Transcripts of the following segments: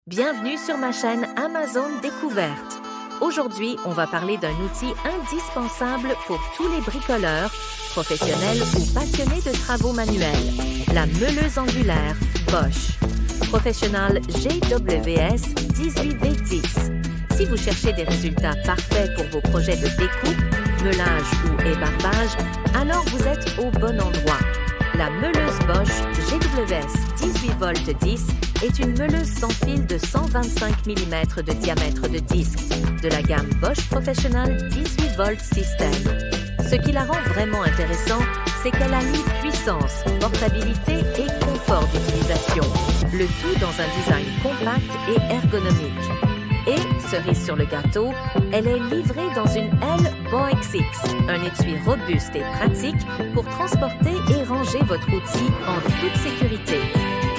Bienvenue sur ma chaîne Amazon Découverte. Aujourd'hui, on va parler d'un outil indispensable pour tous les bricoleurs, professionnels ou passionnés de travaux manuels, la meuleuse angulaire Bosch Professional GWS 18V10. Si vous cherchez des résultats parfaits pour vos projets de découpe, meulage ou ébarbage, alors vous êtes au bon endroit. La meuleuse Bosch GWS 18V10 est une meuleuse sans fil de 125 mm de diamètre de disque de la gamme Bosch Professional 18V System. Ce qui la rend vraiment intéressante, c'est qu'elle allie puissance, portabilité et confort d'utilisation, le tout dans un design compact et ergonomique. Et, cerise sur le gâteau, elle est livrée dans une L BOXX, un étui robuste et pratique pour transporter et ranger votre outil en toute sécurité.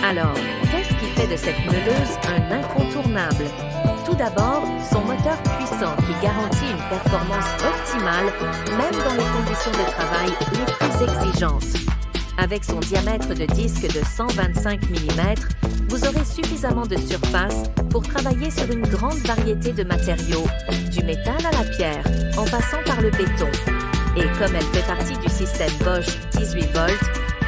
Alors, qu'est-ce qui fait de cette meuleuse un incontournable? Tout d'abord, son moteur puissant qui garantit une performance optimale, même dans les conditions de travail les plus exigeantes. Avec son diamètre de disque de 125 mm, vous aurez suffisamment de surface pour travailler sur une grande variété de matériaux, du métal à la pierre, en passant par le béton. Et comme elle fait partie du système Bosch 18V,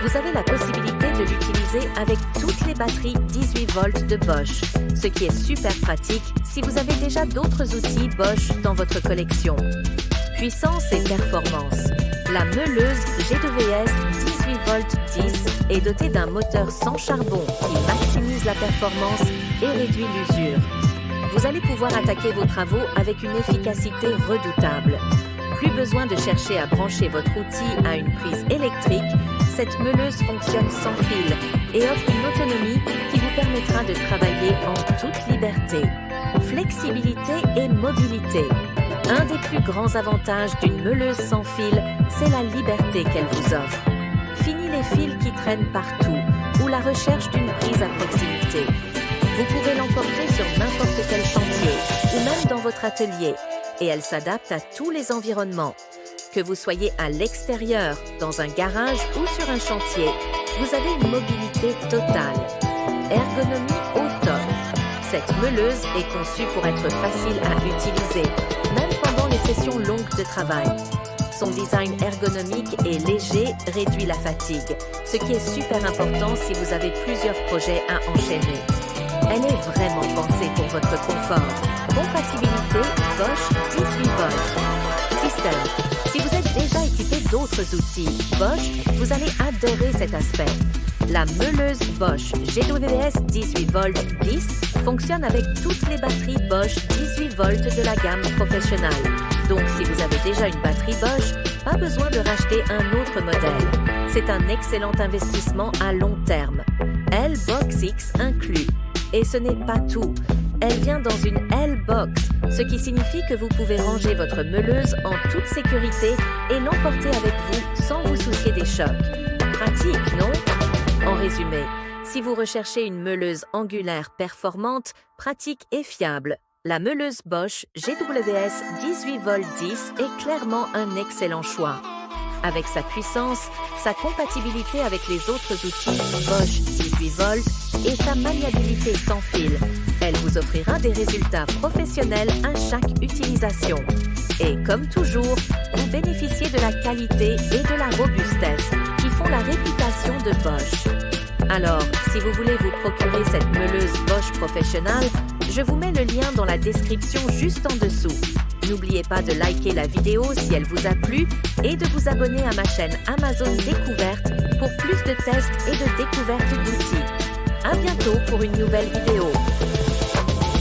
vous avez la possibilité de l'utiliser avec toutes les batteries 18V de Bosch, ce qui est super pratique si vous avez déjà d'autres outils Bosch dans votre collection. Puissance et performance. La meuleuse GWS 18V10 est dotée d'un moteur sans charbon qui maximise la performance et réduit l'usure. Vous allez pouvoir attaquer vos travaux avec une efficacité redoutable. Plus besoin de chercher à brancher votre outil à une prise électrique, cette meuleuse fonctionne sans fil et offre une autonomie qui vous permettra de travailler en toute liberté. Flexibilité et mobilité. Un des plus grands avantages d'une meuleuse sans fil, c'est la liberté qu'elle vous offre. Fini les fils qui traînent partout ou la recherche d'une prise à proximité. Vous pouvez l'emporter sur n'importe quel chantier ou même dans votre atelier et elle s'adapte à tous les environnements. Que vous soyez à l'extérieur, dans un garage ou sur un chantier, vous avez une mobilité totale. Ergonomie au top. Cette meuleuse est conçue pour être facile à utiliser, même pendant les sessions longues de travail. Son design ergonomique et léger réduit la fatigue, ce qui est super important si vous avez plusieurs projets à enchaîner. Elle est vraiment pensée pour votre confort. Compatibilité Bosch 18V. Système. Si vous êtes déjà équipé d'autres outils Bosch, vous allez adorer cet aspect. La meuleuse Bosch GWS 18V10 fonctionne avec toutes les batteries Bosch 18V de la gamme professionnelle. Donc, si vous avez déjà une batterie Bosch, pas besoin de racheter un autre modèle. C'est un excellent investissement à long terme. L BOXX inclus. Et ce n'est pas tout. Elle vient dans une L-Box, ce qui signifie que vous pouvez ranger votre meuleuse en toute sécurité et l'emporter avec vous sans vous soucier des chocs. Pratique, non? En résumé, si vous recherchez une meuleuse angulaire performante, pratique et fiable, la meuleuse Bosch GWS 18V10 est clairement un excellent choix. Avec sa puissance, sa compatibilité avec les autres outils Bosch 18V et sa maniabilité sans fil, elle vous offrira des résultats professionnels à chaque utilisation. Et comme toujours, vous bénéficiez de la qualité et de la robustesse qui font la réputation de Bosch. Alors, si vous voulez vous procurer cette meuleuse Bosch Professional, je vous mets le lien dans la description juste en dessous. N'oubliez pas de liker la vidéo si elle vous a plu et de vous abonner à ma chaîne Amazon Découverte pour plus de tests et de découvertes d'outils. À bientôt pour une nouvelle vidéo.